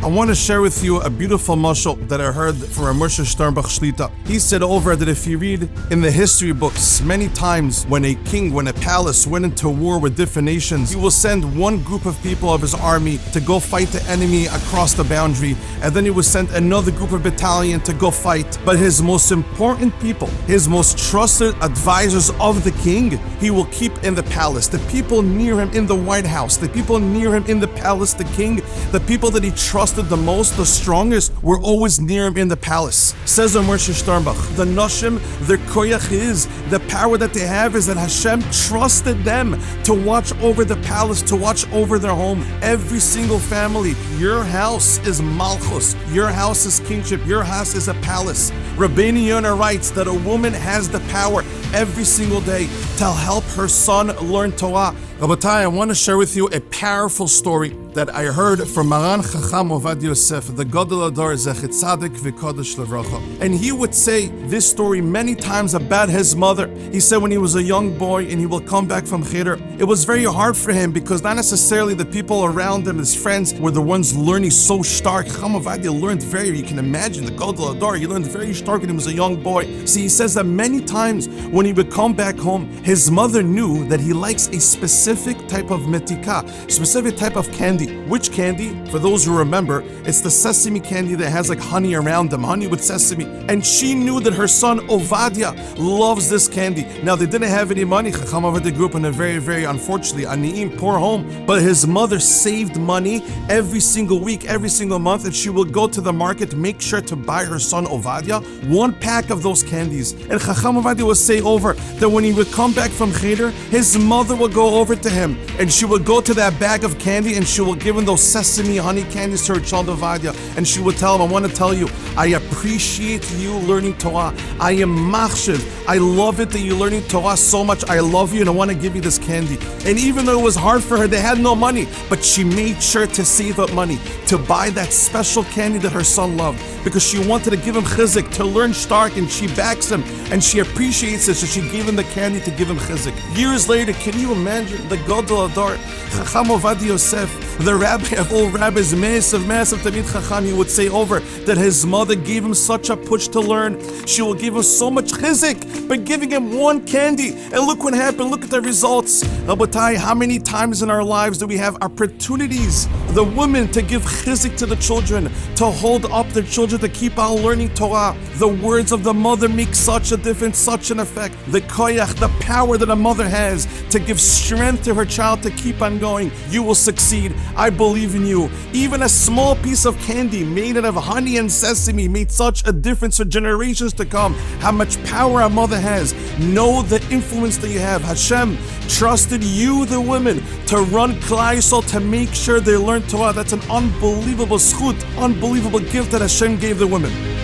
I want to share with you a beautiful mashal that I heard from a Moshe Sternbach Shlita. He said over that if you read in the history books, many times when a king, when a palace went into war with different nations, he will send one group of people of his army to go fight the enemy across the boundary, and then he would send another group of battalion to go fight. But his most important people, his most trusted advisors of the king, he will keep in the palace. The people near him in the White House, the people near him in the palace, the king, the people that he trusted the most, the strongest, were always near him in the palace. Says Moshe Sternbach, the Noshim, their koyach is, the power that they have is that Hashem trusted them to watch over the palace, to watch over their home. Every single family, your house is malchus, your house is kingship, your house is a palace. Rabbeinu Yonah writes that a woman has the power every single day to help her son learn Torah. Rabotai, I want to share with you a powerful story that I heard from Maran Chacham Ovadia Yosef, the Gadol Ador Zechet Tzadik V'Kodesh Levracha. And he would say this story many times about his mother. He said when he was a young boy and he will come back from Cheder, it was very hard for him because not necessarily the people around him, his friends, were the ones learning so stark. Chacham Ovadia learned you can imagine, the Gadol Ador, he learned very stark when he was a young boy. See, he says that many times when he would come back home, his mother knew that he likes a specific type of metika, specific type of candy. Which candy? For those who remember, it's the sesame candy that has like honey around them, honey with sesame. And she knew that her son Ovadia loves this candy. Now they didn't have any money. Chacham Ovadia grew up in a very, very unfortunately aniim, poor home. But his mother saved money every single week, every single month, and she will go to the market, make sure to buy her son Ovadia one pack of those candies. And Chacham Ovadia will say over that when he would come back from Cheder, his mother would go over to him and she would go to that bag of candy and she will give him those sesame honey candies to her child Ovadia, and she would tell him, I want to tell you, I appreciate you learning Torah. I am machshiv. I love it that you're learning Torah so much. I love you and I want to give you this candy. And even though it was hard for her, they had no money, but she made sure to save up money to buy that special candy that her son loved because she wanted to give him chizik, to learn stark, and she backs him and she appreciates it, so she gave him the candy to give him chizik. Years later, can you imagine the Gadol Ador, Chacham Ovadia Yosef, the rabbi of all rabbis, massive Talmid Chacham, he would say over that his mother gave him such a push to learn. She will give him so much chizik by giving him one candy. And look what happened, look at the results. Rabotai, how many times in our lives do we have opportunities, the women, to give chizik to the children, to hold up their children, to keep on learning Torah. The words of the mother make such a difference, such an effect. The koyach, the power that a mother has to give strength to her child to keep on going. You will succeed. I believe in you. Even a small piece of candy made out of honey and sesame made such a difference for generations to come. How much power a mother has. Know the influence that you have. Hashem trusted you, the women, to run Klal Yisrael, to make sure they learn Torah. That's an unbelievable schut, unbelievable gift that Hashem gave the women.